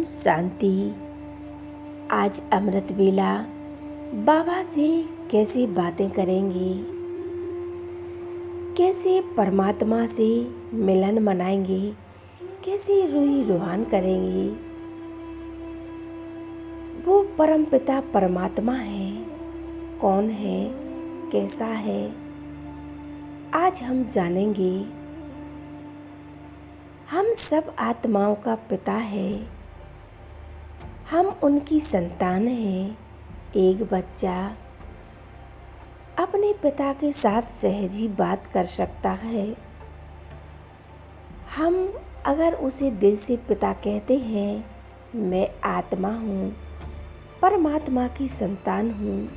शांति। आज अमृत वेला बाबा से कैसे बातें करेंगे, कैसे परमात्मा से मिलन मनाएंगे, कैसे रूही रूहान करेंगे। वो परमपिता परमात्मा है, कौन है, कैसा है, आज हम जानेंगे। हम सब आत्माओं का पिता है, हम उनकी संतान हैं। एक बच्चा अपने पिता के साथ सहज ही बात कर सकता है। हम अगर उसे दिल से पिता कहते हैं, मैं आत्मा हूँ, परमात्मा की संतान हूँ,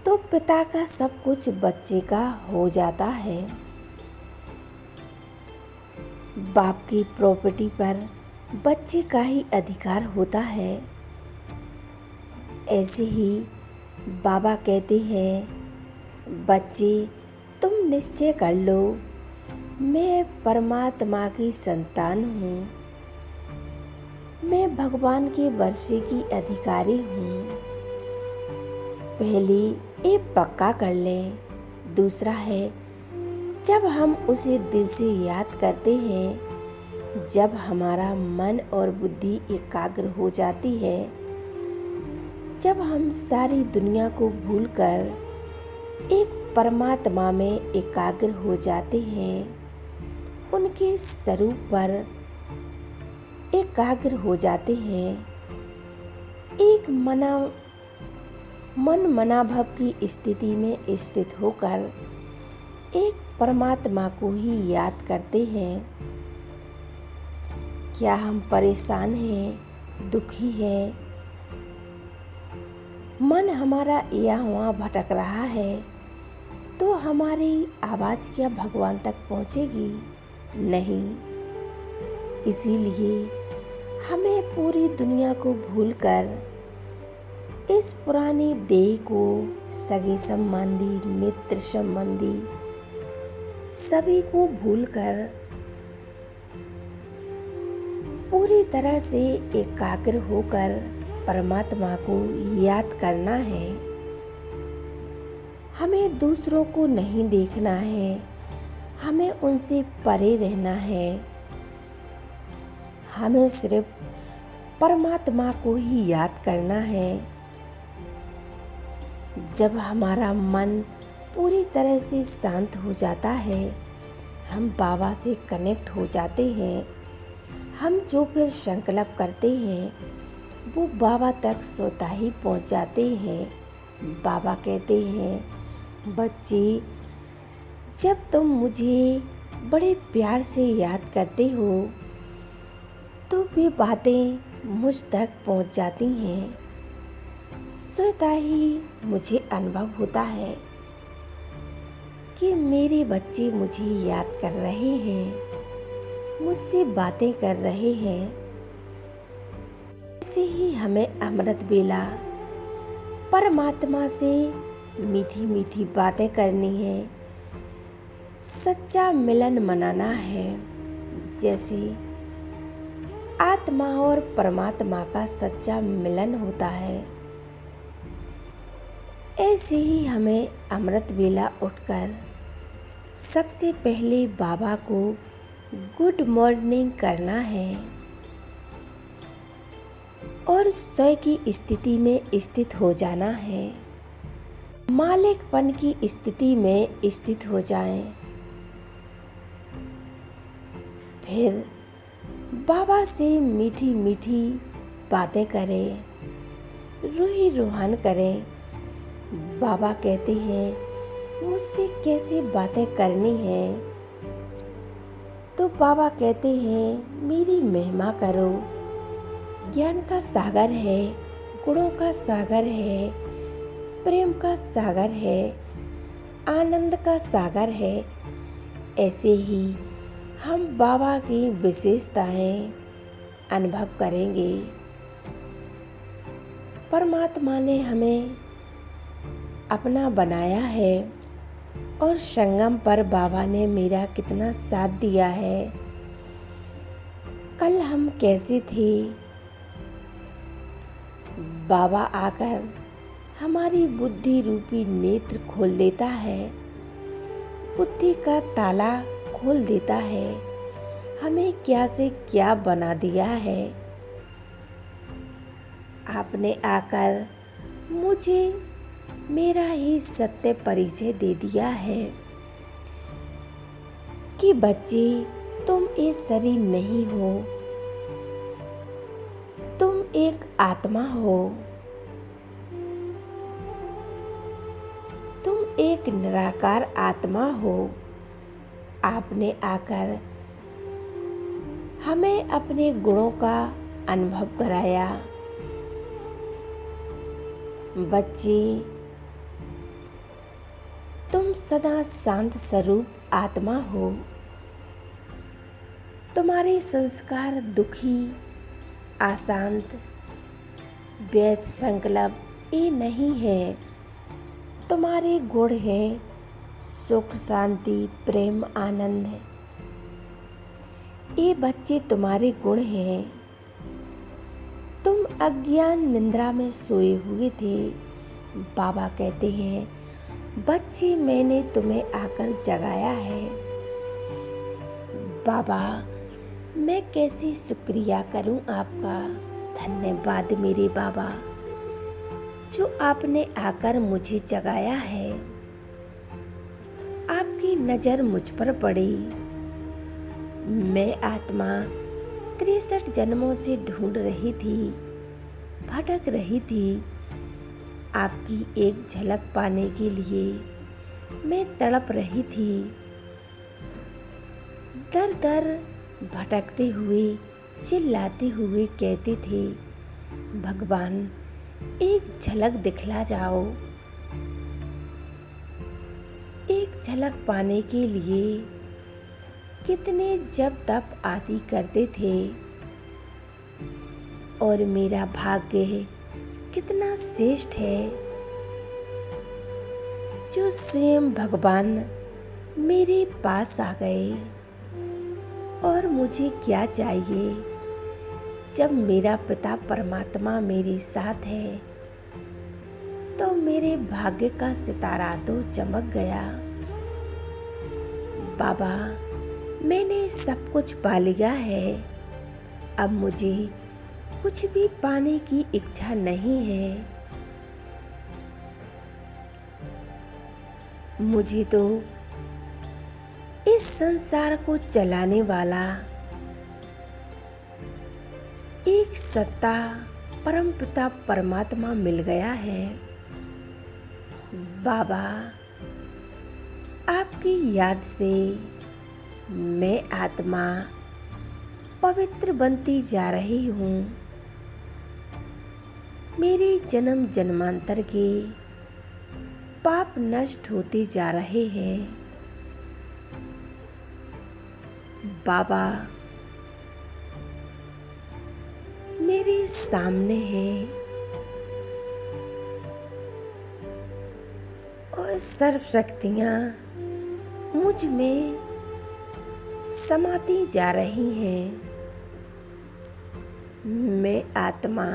तो पिता का सब कुछ बच्चे का हो जाता है। बाप की प्रॉपर्टी पर बच्चे का ही अधिकार होता है। ऐसे ही बाबा कहते हैं, बच्चे तुम निश्चय कर लो, मैं परमात्मा की संतान हूँ, मैं भगवान के वर्षे की अधिकारी हूँ। पहले ये पक्का कर लें। दूसरा है, जब हम उसे दिल से याद करते हैं, जब हमारा मन और बुद्धि एकाग्र हो जाती है, जब हम सारी दुनिया को भूलकर एक परमात्मा में एकाग्र हो जाते हैं, उनके स्वरूप पर एकाग्र हो जाते हैं, एक मन मनाभव की स्थिति में स्थित होकर एक परमात्मा को ही याद करते हैं। क्या हम परेशान हैं, दुखी हैं, मन हमारा यहाँ वहाँ भटक रहा है, तो हमारी आवाज़ क्या भगवान तक पहुँचेगी? नहीं। इसीलिए हमें पूरी दुनिया को भूलकर इस पुरानी देह को सगे संबंधी, मित्र संबंधी सभी को भूलकर पूरी तरह से एकाग्र होकर परमात्मा को याद करना है। हमें दूसरों को नहीं देखना है, हमें उनसे परे रहना है। हमें सिर्फ परमात्मा को ही याद करना है। जब हमारा मन पूरी तरह से शांत हो जाता है, हम बाबा से कनेक्ट हो जाते हैं। हम जो फिर संकल्प करते हैं, वो बाबा तक स्वतः ही पहुंच जाते हैं। बाबा कहते हैं, बच्चे जब तुम मुझे बड़े प्यार से याद करते हो, तो वे बातें मुझ तक पहुंच जाती हैं। स्वतः ही मुझे अनुभव होता है कि मेरे बच्चे मुझे याद कर रहे हैं, मुझसे बातें कर रहे हैं। ऐसे ही हमें अमृत वेला परमात्मा से मीठी मीठी बातें करनी है, सच्चा मिलन मनाना है। जैसे आत्मा और परमात्मा का सच्चा मिलन होता है, ऐसे ही हमें अमृत वेला उठकर सबसे पहले बाबा को गुड मॉर्निंग करना है और स्वयं की स्थिति में स्थित हो जाना है। मालिकपन की स्थिति में स्थित हो जाएं। फिर बाबा से मीठी मीठी बातें करें, रूही रूहान करें। बाबा कहते हैं, मुझसे कैसी बातें करनी है, तो बाबा कहते हैं, मेरी महिमा करो। ज्ञान का सागर है, गुणों का सागर है, प्रेम का सागर है, आनंद का सागर है। ऐसे ही हम बाबा की विशेषताएं अनुभव करेंगे। परमात्मा ने हमें अपना बनाया है और संगम पर बाबा ने मेरा कितना साथ दिया है। कल हम कैसे थे, बाबा आकर हमारी बुद्धि रूपी नेत्र खोल देता है, बुद्धि का ताला खोल देता है, हमें क्या से क्या बना दिया है। आपने आकर मुझे मेरा ही सत्य परिचय दे दिया है कि बच्चे, तुम एक शरीर नहीं हो, तुम एक आत्मा हो, तुम एक निराकार आत्मा हो। आपने आकर हमें अपने गुणों का अनुभव कराया। बच्चे, तुम सदा शांत स्वरूप आत्मा हो। तुम्हारे संस्कार दुखी, अशांत, व्यर्थ संकल्प ये नहीं है। तुम्हारे गुण हैं सुख, शांति, प्रेम, आनंद। ये बच्चे तुम्हारे गुण हैं। तुम अज्ञान निद्रा में सोए हुए थे। बाबा कहते हैं, बच्चे, मैंने तुम्हें आकर जगाया है। बाबा, मैं कैसे शुक्रिया करूं आपका। धन्यवाद मेरे बाबा, जो आपने आकर मुझे जगाया है। आपकी नज़र मुझ पर पड़ी। मैं आत्मा 63 जन्मों से ढूंढ रही थी, भटक रही थी। आपकी एक झलक पाने के लिए मैं तड़प रही थी। दर दर भटकते हुए, चिल्लाते हुए कहते थे, भगवान एक झलक दिखला जाओ। एक झलक पाने के लिए कितने जप तप आदि करते थे, और मेरा भाग्य कितना श्रेष्ठ है जो स्वयं भगवान मेरे पास आ गए। और मुझे क्या चाहिए जब मेरा पिता परमात्मा मेरे साथ है, तो मेरे भाग्य का सितारा तो चमक गया। बाबा, मैंने सब कुछ पा लिया है। अब मुझे कुछ भी पाने की इच्छा नहीं है। मुझे तो इस संसार को चलाने वाला एक सत्ता परमपिता परमात्मा मिल गया है। बाबा, आपकी याद से मैं आत्मा पवित्र बनती जा रही हूँ। मेरे जन्म जन्मांतर के पाप नष्ट होते जा रहे हैं। बाबा मेरे सामने है और सर्व शक्तियाँ मुझ में समाती जा रही हैं। मैं आत्मा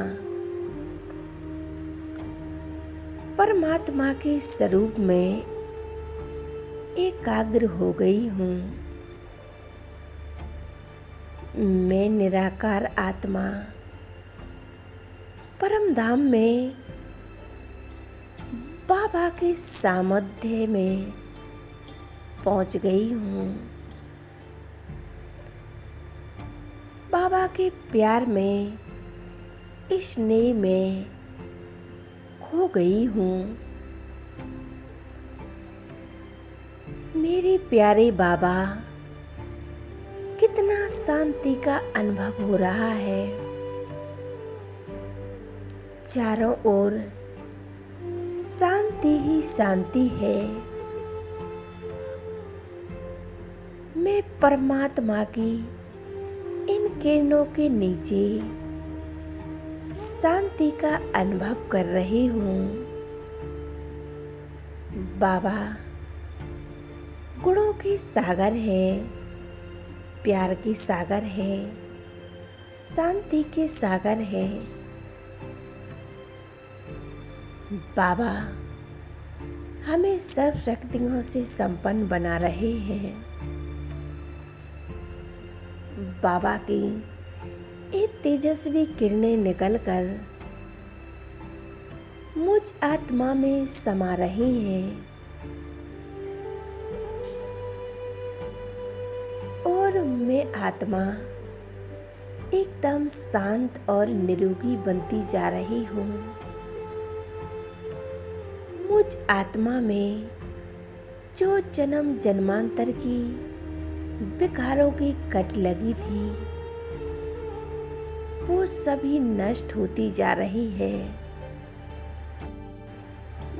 परमात्मा के स्वरूप में एकाग्र हो गई हूँ। मैं निराकार आत्मा परम धाम में बाबा के सामर्थ्य में पहुंच गई हूँ। बाबा के प्यार में, स्नेह में खो गई हूँ। मेरे प्यारे बाबा, कितना शांति का अनुभव हो रहा है। चारों ओर शांति ही शांति है। मैं परमात्मा की इन किरणों के नीचे शांति का अनुभव कर रही हूँ। बाबा गुणों के सागर है, प्यार के सागर है, शांति के सागर है। बाबा हमें सर्व शक्तियों से संपन्न बना रहे हैं। बाबा की ये तेजस्वी किरणें निकलकर मुझ आत्मा में समा रही हैं और मैं आत्मा एकदम शांत और निरोगी बनती जा रही हूँ। मुझ आत्मा में जो जन्म जन्मांतर की विकारों की कट लगी थी वो सभी नष्ट होती जा रही है।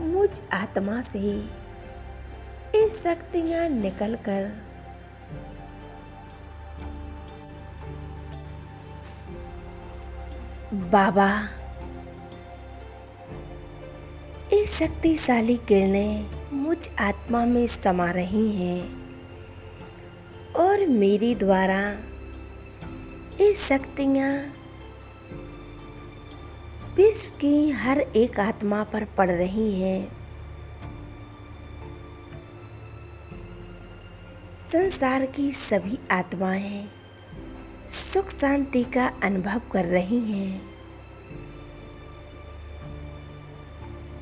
मुझ आत्मा से ये शक्तियाँ निकलकर बाबा ये शक्तिशाली किरणें मुझ आत्मा में समा रही हैं और मेरे द्वारा ये शक्तियाँ विश्व की हर एक आत्मा पर पड़ रही हैं। संसार की सभी आत्माएं सुख शांति का अनुभव कर रही हैं।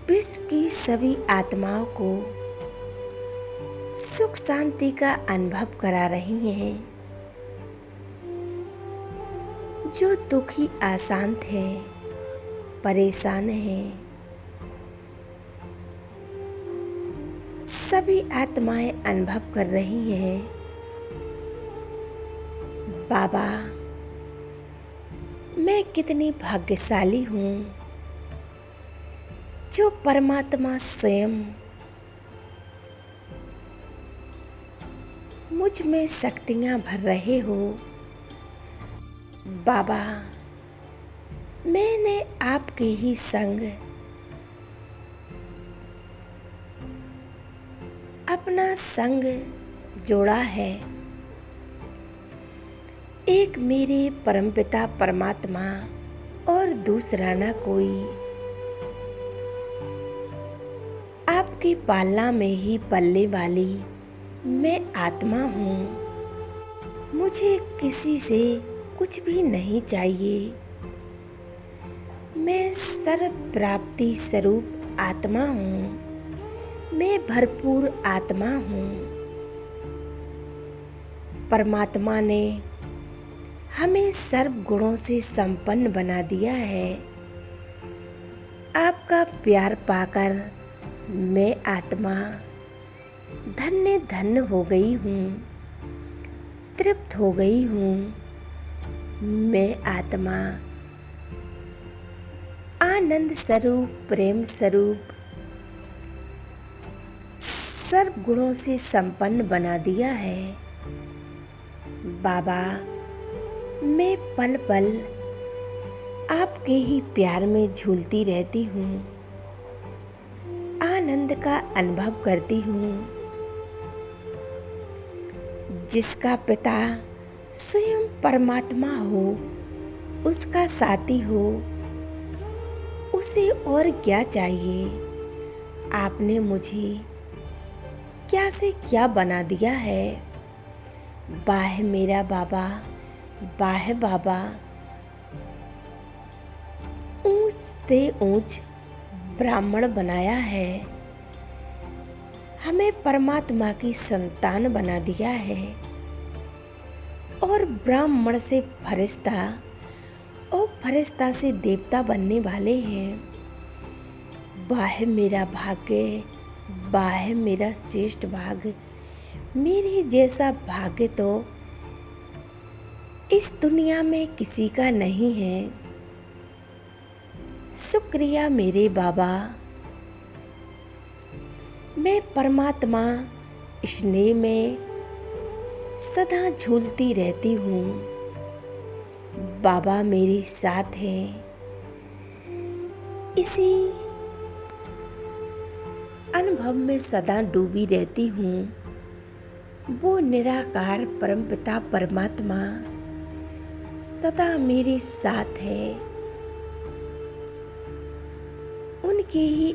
विश्व की सभी आत्माओं को सुख शांति का अनुभव करा रही हैं। जो दुखी अशांत है, परेशान है, सभी आत्माएं अनुभव कर रही हैं। बाबा मैं कितनी भाग्यशाली हूँ जो परमात्मा स्वयं मुझ में शक्तियाँ भर रहे हो। बाबा मैंने आपके ही संग अपना संग जोड़ा है। एक मेरे परमपिता परमात्मा और दूसरा ना कोई। आपकी पालना में ही पलने वाली मैं आत्मा हूँ। मुझे किसी से कुछ भी नहीं चाहिए। मैं सर्व प्राप्ति स्वरूप आत्मा हूँ। मैं भरपूर आत्मा हूँ। परमात्मा ने हमें सर्व गुणों से संपन्न बना दिया है। आपका प्यार पाकर मैं आत्मा धन्य धन्य हो गई हूँ, तृप्त हो गई हूँ। मैं आत्मा आनंद स्वरूप, प्रेम स्वरूप, सर्व गुणों से संपन्न बना दिया है। बाबा मैं पल पल आपके ही प्यार में झूलती रहती हूँ, आनंद का अनुभव करती हूँ। जिसका पिता स्वयं परमात्मा हो, उसका साथी हो, उसे और क्या चाहिए। आपने मुझे क्या से क्या बना दिया है। वाह मेरा बाबा, वाह बाबा। ऊंच से ऊंच ब्राह्मण बनाया है। हमें परमात्मा की संतान बना दिया है और ब्राह्मण से फरिश्ता और फरिश्ता से देवता बनने वाले हैं। वाह मेरा भाग्य, वाह मेरा श्रेष्ठ भाग्य। मेरे जैसा भाग्य तो इस दुनिया में किसी का नहीं है। शुक्रिया मेरे बाबा। मैं परमात्मा स्नेह में सदा झूलती रहती हूँ। बाबा मेरे साथ हैं। इसी अनुभव में सदा डूबी रहती हूँ। वो निराकार परमपिता परमात्मा सदा मेरे साथ है। उनके ही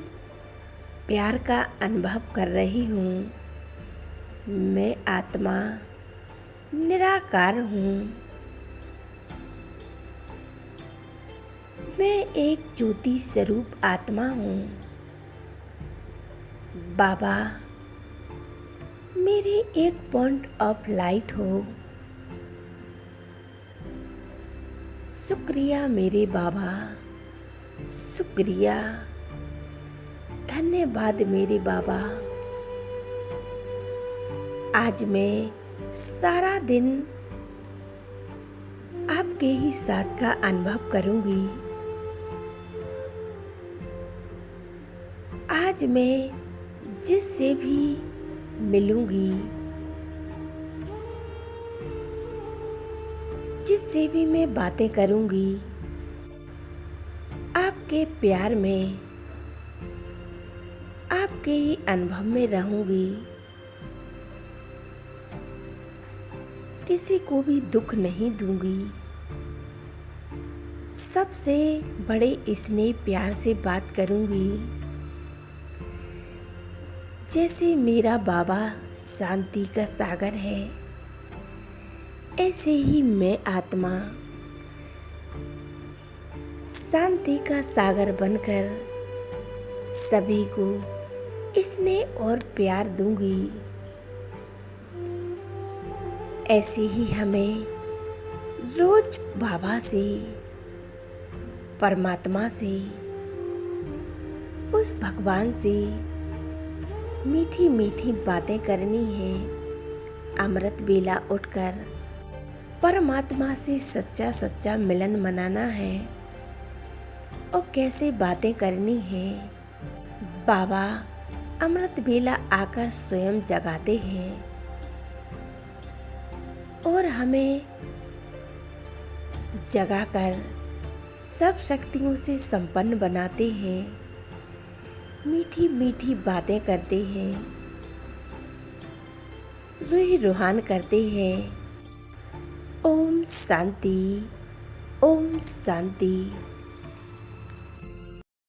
प्यार का अनुभव कर रही हूँ। मैं आत्मा निराकार हूँ। मैं एक ज्योति स्वरूप आत्मा हूँ। बाबा मेरे एक पॉइंट ऑफ लाइट हो। शुक्रिया मेरे बाबा, शुक्रिया, धन्यवाद मेरे बाबा। आज मैं सारा दिन आपके ही साथ का अनुभव करूंगी। आज मैं जिससे भी मिलूंगी, जिससे भी मैं बातें करूंगी, आपके प्यार में, आपके ही अनुभव में रहूंगी। किसी को भी दुख नहीं दूंगी। सबसे बड़े स्नेह प्यार से बात करूंगी। जैसे मेरा बाबा शांति का सागर है, ऐसे ही मैं आत्मा शांति का सागर बनकर सभी को स्नेह और प्यार दूंगी। ऐसे ही हमें रोज बाबा से, परमात्मा से, उस भगवान से मीठी मीठी बातें करनी है। अमृत बेला उठकर परमात्मा से सच्चा सच्चा मिलन मनाना है। और कैसे बातें करनी है, बाबा अमृत बेला आकर स्वयं जगाते हैं और हमें जगाकर सब शक्तियों से संपन्न बनाते हैं। मीठी मीठी बातें करते हैं, रूह रूहान करते हैं। ओम शांति, ओम शांति।